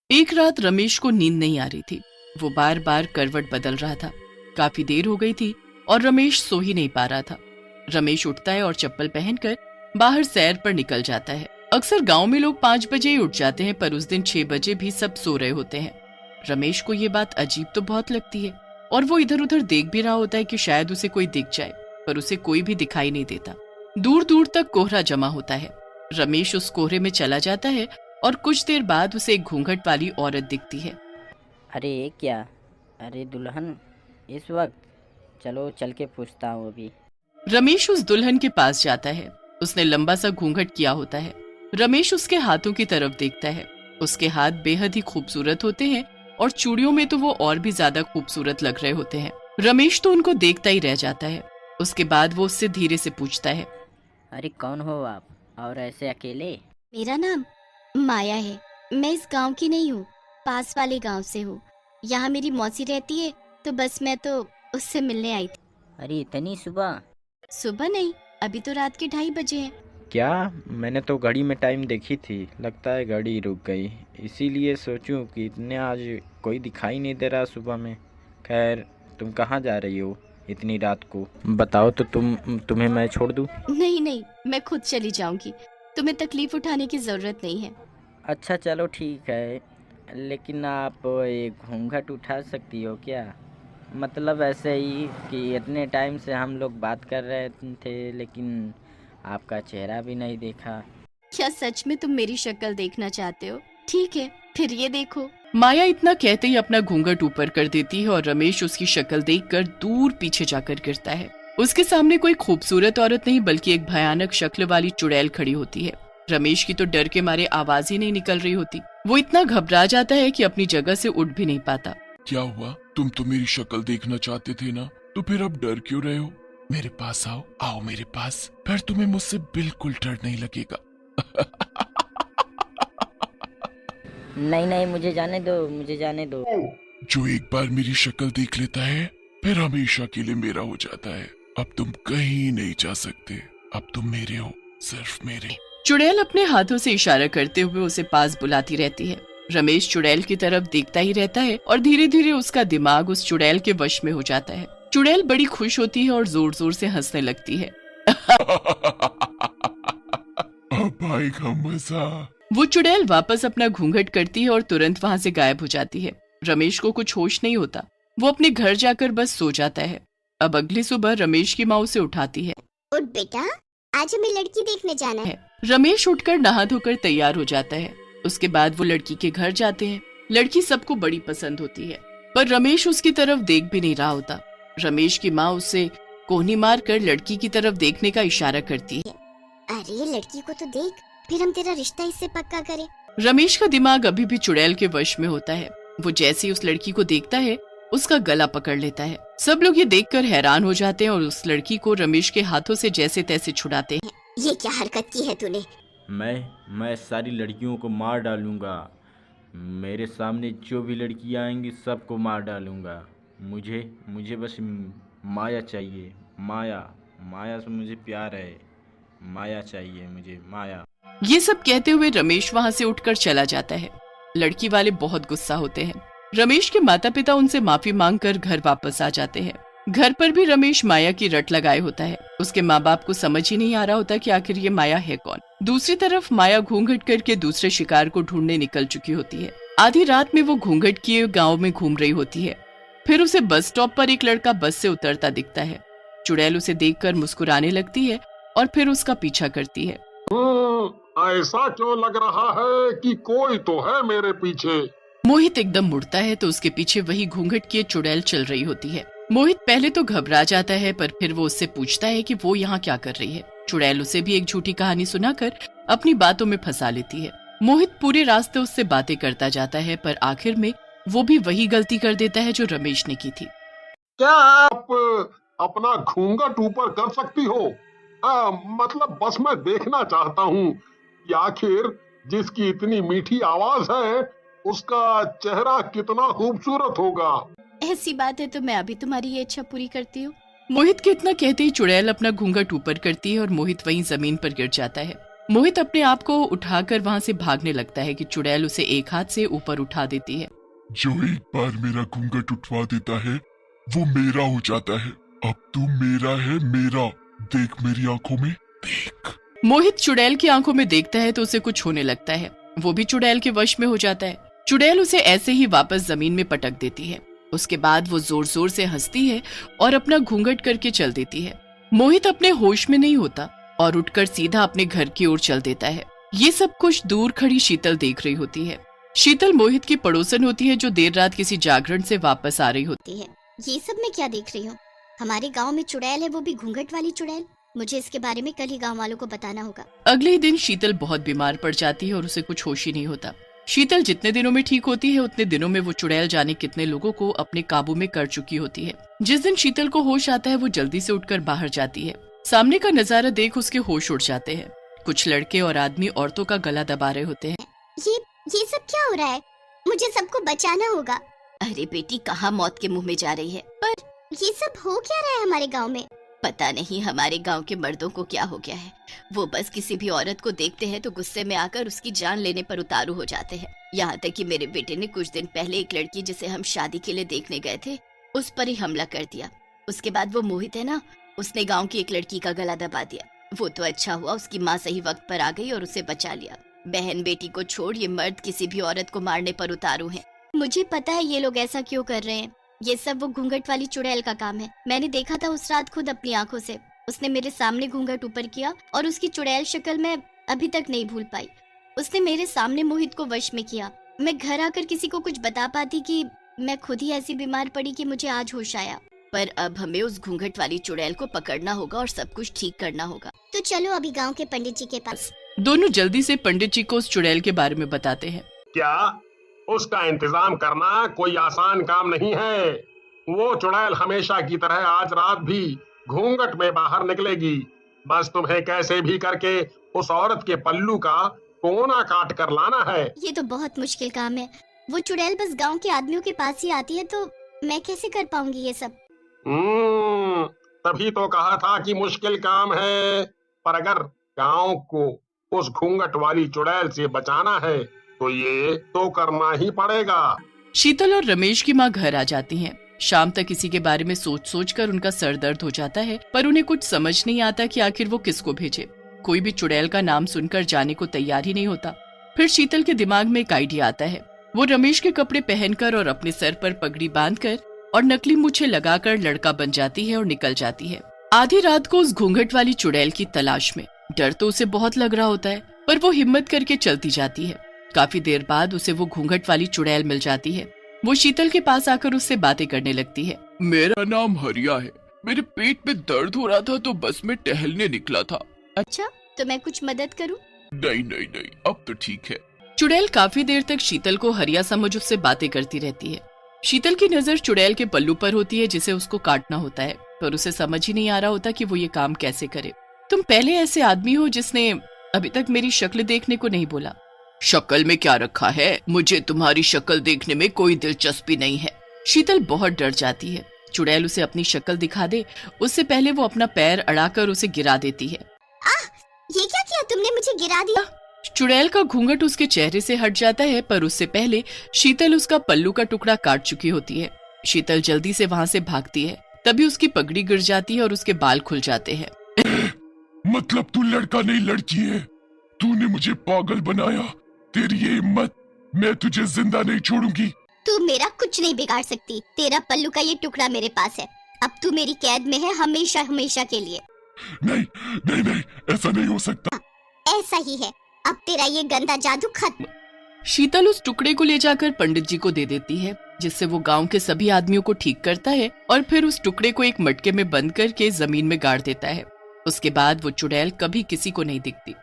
एक रात रमेश को नींद नहीं आ रही थी। वो बार बार करवट बदल रहा था। काफी देर हो गई थी और रमेश सो ही नहीं पा रहा था। रमेश उठता है और चप्पल पहनकर बाहर सैर पर निकल जाता है। अक्सर गांव में लोग 5 बजे ही उठ जाते हैं, पर उस दिन 6 बजे भी सब सो रहे होते हैं। रमेश को ये बात अजीब तो बहुत लगती है और वो इधर उधर देख भी रहा होता है कि शायद उसे कोई दिख जाए, पर उसे कोई भी दिखाई नहीं देता। दूर दूर तक कोहरा जमा होता है। रमेश उस कोहरे में चला जाता है और कुछ देर बाद उसे एक घूंघट वाली औरत दिखती है। अरे ये क्या? अरे दुल्हन, इस वक्त? चलो चल के पूछता हूँ अभी। रमेश उस दुल्हन के पास जाता है। उसने लंबा सा घूंघट किया होता है। रमेश उसके हाथों की तरफ देखता है। उसके हाथ बेहद ही खूबसूरत होते हैं और चूड़ियों में तो वो और भी ज्यादा खूबसूरत लग रहे होते हैं। रमेश तो उनको देखता ही रह जाता है। उसके बाद वो उससे धीरे से पूछता है, अरे कौन हो आप, और ऐसे अकेले? मेरा नाम माया है। मैं इस गांव की नहीं हूँ, पास वाले गांव से हूँ। यहाँ मेरी मौसी रहती है, तो बस मैं तो उससे मिलने आई थी। अरे इतनी सुबह? सुबह नहीं, अभी तो रात के 2:30 बजे हैं। क्या? मैंने तो घड़ी में टाइम देखी थी, लगता है घड़ी रुक गई, इसीलिए सोचूं कि इतने आज कोई दिखाई नहीं दे रहा सुबह में। खैर, तुम कहाँ जा रही हो इतनी रात को? बताओ तो तुम्हें मैं छोड़ दूं? नहीं नहीं, मैं खुद चली जाऊंगी। तुम्हें तकलीफ उठाने की जरूरत नहीं है। अच्छा चलो ठीक है, लेकिन आप एक घूंघट उठा सकती हो क्या? मतलब ऐसे ही कि इतने टाइम से हम लोग बात कर रहे थे, लेकिन आपका चेहरा भी नहीं देखा। क्या सच में तुम मेरी शक्ल देखना चाहते हो? ठीक है, फिर ये देखो। माया इतना कहते ही अपना घूंघट ऊपर कर देती है और रमेश उसकी शक्ल देखकर दूर पीछे जाकर गिरता है। उसके सामने कोई खूबसूरत औरत नहीं बल्कि एक भयानक शक्ल वाली चुड़ैल खड़ी होती है। रमेश की तो डर के मारे आवाज ही नहीं निकल रही होती। वो इतना घबरा जाता है कि अपनी जगह से उठ भी नहीं पाता। क्या हुआ? तुम तो मेरी शक्ल देखना चाहते थे ना, तो फिर अब डर क्यों रहे हो? मेरे पास आओ, आओ मेरे पास, फिर तुम्हें मुझसे बिल्कुल डर नहीं लगेगा। नहीं नहीं, मुझे जाने दो, मुझे जाने दो। जो एक बार मेरी शक्ल देख लेता है फिर हमेशा के लिए मेरा हो जाता है। अब तुम कहीं नहीं जा सकते, अब तुम मेरे हो, सिर्फ मेरे। चुड़ैल अपने हाथों से इशारा करते हुए उसे पास बुलाती रहती है। रमेश चुड़ैल की तरफ देखता ही रहता है और धीरे धीरे उसका दिमाग उस चुड़ैल के वश में हो जाता है। चुड़ैल बड़ी खुश होती है और जोर जोर से हंसने लगती है। अब आएगा मजा। वो चुड़ैल वापस अपना घूंघट करती है और तुरंत वहाँ से गायब हो जाती है। रमेश को कुछ होश नहीं होता। वो अपने घर जाकर बस सो जाता है। अब अगली सुबह रमेश की माँ उसे उठाती है। उठ बेटा, आज हमें लड़की देखने जाना है। रमेश उठकर नहा धोकर तैयार हो जाता है। उसके बाद वो लड़की के घर जाते हैं। लड़की सबको बड़ी पसंद होती है, पर रमेश उसकी तरफ देख भी नहीं रहा होता। रमेश की माँ उसे कोहनी मार कर लड़की की तरफ देखने का इशारा करती है। अरे लड़की को तो देख, फिर हम तेरा रिश्ता इससे पक्का करें। रमेश का दिमाग अभी भी चुड़ैल के वश में होता है। वो जैसे ही उस लड़की को देखता है उसका गला पकड़ लेता है। सब लोग ये देखकर हैरान हो जाते हैं और उस लड़की को रमेश के हाथों से जैसे तैसे छुड़ाते हैं। ये क्या हरकत की है तूने? मैं सारी लड़कियों को मार डालूंगा। मेरे सामने जो भी लड़कियां आएंगी सबको मार डालूंगा। मुझे बस माया चाहिए। माया से मुझे प्यार है। माया चाहिए मुझे, माया। ये सब कहते हुए रमेश वहाँ से उठकर चला जाता है। लड़की वाले बहुत गुस्सा होते हैं। रमेश के माता पिता उनसे माफी मांगकर घर वापस आ जाते हैं। घर पर भी रमेश माया की रट लगाए होता है। उसके माँ बाप को समझ ही नहीं आ रहा होता कि आखिर ये माया है कौन। दूसरी तरफ माया घूंघट करके दूसरे शिकार को ढूंढने निकल चुकी होती है। आधी रात में वो घूंघट किए गाँव में घूम रही होती है। फिर उसे बस स्टॉप पर एक लड़का बस से उतरता दिखता है। चुड़ैल उसे देखकर मुस्कुराने लगती है और फिर उसका पीछा करती है। ऐसा क्यों लग रहा है कि कोई तो है मेरे पीछे? मोहित एकदम मुड़ता है तो उसके पीछे वही घूंघट किए चुड़ैल चल रही होती है। मोहित पहले तो घबरा जाता है, पर फिर वो उससे पूछता है कि वो यहाँ क्या कर रही है। चुड़ैल उसे भी एक झूठी कहानी सुनाकर अपनी बातों में फंसा लेती है। मोहित पूरे रास्ते उससे बातें करता जाता है, पर आखिर में वो भी वही गलती कर देता है जो रमेश ने की थी। क्या आप अपना घूंघट ऊपर कर सकती हो? मतलब बस मैं देखना चाहता हूँ कि आखिर जिसकी इतनी मीठी आवाज है उसका चेहरा कितना खूबसूरत होगा। ऐसी बात है तो मैं अभी तुम्हारी ये इच्छा पूरी करती हूँ। मोहित के इतना कहते ही चुड़ैल अपना घूंघट ऊपर करती है और मोहित वहीं जमीन पर गिर जाता है। मोहित अपने आप को उठाकर वहां से भागने लगता है कि चुड़ैल उसे एक हाथ से ऊपर उठा देती है। जो एक बार मेरा घूंघट उठवा देता है वो मेरा हो जाता है। अब तू मेरा है, मेरा। देख मेरी आंखों में, देख। मोहित चुड़ैल की आंखों में देखता है तो उसे कुछ होने लगता है। वो भी चुड़ैल के वश में हो जाता है। चुड़ैल उसे ऐसे ही वापस जमीन में पटक देती है। उसके बाद वो जोर जोर से हंसती है और अपना घूंघट करके चल देती है। मोहित अपने होश में नहीं होता और उठकर सीधा अपने घर की ओर चल देता है। ये सब कुछ दूर खड़ी शीतल देख रही होती है। शीतल मोहित की पड़ोसन होती है जो देर रात किसी जागरण से वापस आ रही होती है। ये सब मैं क्या देख रही हूँ? हमारे गांव में चुड़ैल है, वो भी घूंघट वाली चुड़ैल। मुझे इसके बारे में कल ही गांव वालों को बताना होगा। अगले ही दिन शीतल बहुत बीमार पड़ जाती है और उसे कुछ होश ही नहीं होता। शीतल जितने दिनों में ठीक होती है उतने दिनों में वो चुड़ैल जाने कितने लोगों को अपने काबू में कर चुकी होती है। जिस दिन शीतल को होश आता है वो जल्दी से उठकर बाहर जाती है। सामने का नजारा देख उसके होश उड़ जाते हैं। कुछ लड़के और आदमी औरतों का गला दबा रहे होते हैं। ये सब क्या हो रहा है? मुझे सबको बचाना होगा। अरे बेटी, कहाँ मौत के मुंह में जा रही है? पर ये सब हो क्या रहा है हमारे गांव में? पता नहीं हमारे गांव के मर्दों को क्या हो गया है। वो बस किसी भी औरत को देखते हैं तो गुस्से में आकर उसकी जान लेने पर उतारू हो जाते हैं। यहाँ तक कि मेरे बेटे ने कुछ दिन पहले एक लड़की जिसे हम शादी के लिए देखने गए थे उस पर ही हमला कर दिया। उसके बाद वो मोहित है ना, उसने गाँव की एक लड़की का गला दबा दिया। वो तो अच्छा हुआ उसकी माँ सही वक्त पर आ गई और उसे बचा लिया। बहन बेटी को छोड़ ये मर्द किसी भी औरत को मारने पर उतारू हैं। मुझे पता है ये लोग ऐसा क्यों कर रहे हैं। ये सब वो घूंघट वाली चुड़ैल का काम है। मैंने देखा था उस रात खुद अपनी आंखों से। उसने मेरे सामने घूंघट ऊपर किया और उसकी चुड़ैल शक्ल मैं अभी तक नहीं भूल पाई। उसने मेरे सामने मोहित को वश में किया। मैं घर आकर किसी को कुछ बता पाती कि मैं खुद ही ऐसी बीमार पड़ी कि मुझे आज होश आया। पर अब हमें उस घूंघट वाली चुड़ैल को पकड़ना होगा और सब कुछ ठीक करना होगा। तो चलो अभी गांव के पंडित जी के पास। दोनों जल्दी से पंडित जी को उस चुड़ैल के बारे में बताते हैं। क्या उसका इंतजाम करना कोई आसान काम नहीं है। वो चुड़ैल हमेशा की तरह आज रात भी घूंघट में बाहर निकलेगी। बस तुम्हें कैसे भी करके उस औरत के पल्लू का कोना काट कर लाना है। ये तो बहुत मुश्किल काम है। वो चुड़ैल बस गांव के आदमियों के पास ही आती है तो मैं कैसे कर पाऊंगी ये सब? तभी तो कहा था कि मुश्किल काम है। पर अगर गांव को उस घूंघट वाली चुड़ैल से बचाना है तो ये तो करना ही पड़ेगा। शीतल और रमेश की माँ घर आ जाती हैं। शाम तक इसी के बारे में सोच सोच कर उनका सर दर्द हो जाता है, पर उन्हें कुछ समझ नहीं आता कि आखिर वो किसको भेजे। कोई भी चुड़ैल का नाम सुनकर जाने को तैयार ही नहीं होता। फिर शीतल के दिमाग में एक आइडिया आता है। वो रमेश के कपड़े पहनकर और अपने सर पर पगड़ी बांधकर और नकली मूछें लगाकर लड़का बन जाती है और निकल जाती है आधी रात को उस घूंघट वाली चुड़ैल की तलाश में। डर तो उसे बहुत लग रहा होता है, पर वो हिम्मत करके चलती जाती है। काफी देर बाद उसे वो घूंघट वाली चुड़ैल मिल जाती है। वो शीतल के पास आकर उससे बातें करने लगती है। मेरा नाम हरिया है। मेरे पेट में दर्द हो रहा था तो बस में टहलने निकला था। अच्छा, तो मैं कुछ मदद करूं? नहीं नहीं नहीं, अब तो ठीक है। चुड़ैल काफी देर तक शीतल को हरिया समझ उससे बातें करती रहती है। शीतल की नजर चुड़ैल के पल्लू पर होती है जिसे उसको काटना होता है, पर उसे समझ ही नहीं आ रहा होता कि वो ये काम कैसे करे। तुम पहले ऐसे आदमी हो जिसने अभी तक मेरी शक्ल देखने को नहीं बोला। शक्ल में क्या रखा है? मुझे तुम्हारी शक्ल देखने में कोई दिलचस्पी नहीं है। शीतल बहुत डर जाती है। चुड़ैल उसे अपनी शक्ल दिखा दे उससे पहले वो अपना पैर अड़ाकर उसे गिरा देती है। ये क्या किया तुमने? मुझे गिरा दिया। चुड़ैल का घूंघट उसके चेहरे से हट जाता है, पर उससे पहले शीतल उसका पल्लू का टुकड़ा काट चुकी होती है। शीतल जल्दी से वहाँ से भागती है, तभी उसकी पगड़ी गिर जाती है और उसके बाल खुल जाते हैं। मतलब तू लड़का नहीं लड़की है। तूने मुझे पागल बनाया। तेरी ये हिम्मत, मैं तुझे जिंदा नहीं छोड़ूंगी। तू मेरा कुछ नहीं बिगाड़ सकती। तेरा पल्लू का ये टुकड़ा मेरे पास है। अब तू मेरी कैद में है हमेशा हमेशा के लिए। नहीं नहीं नहीं, ऐसा नहीं हो सकता। ऐसा ही है। अब तेरा ये गंदा जादू खत्म। शीतल उस टुकड़े को ले जाकर पंडित जी को दे देती है, जिससे वो गांव के सभी आदमियों को ठीक करता है और फिर उस टुकड़े को एक मटके में बंद करके जमीन में गाड़ देता है। उसके बाद वो चुड़ैल कभी किसी को नहीं दिखती।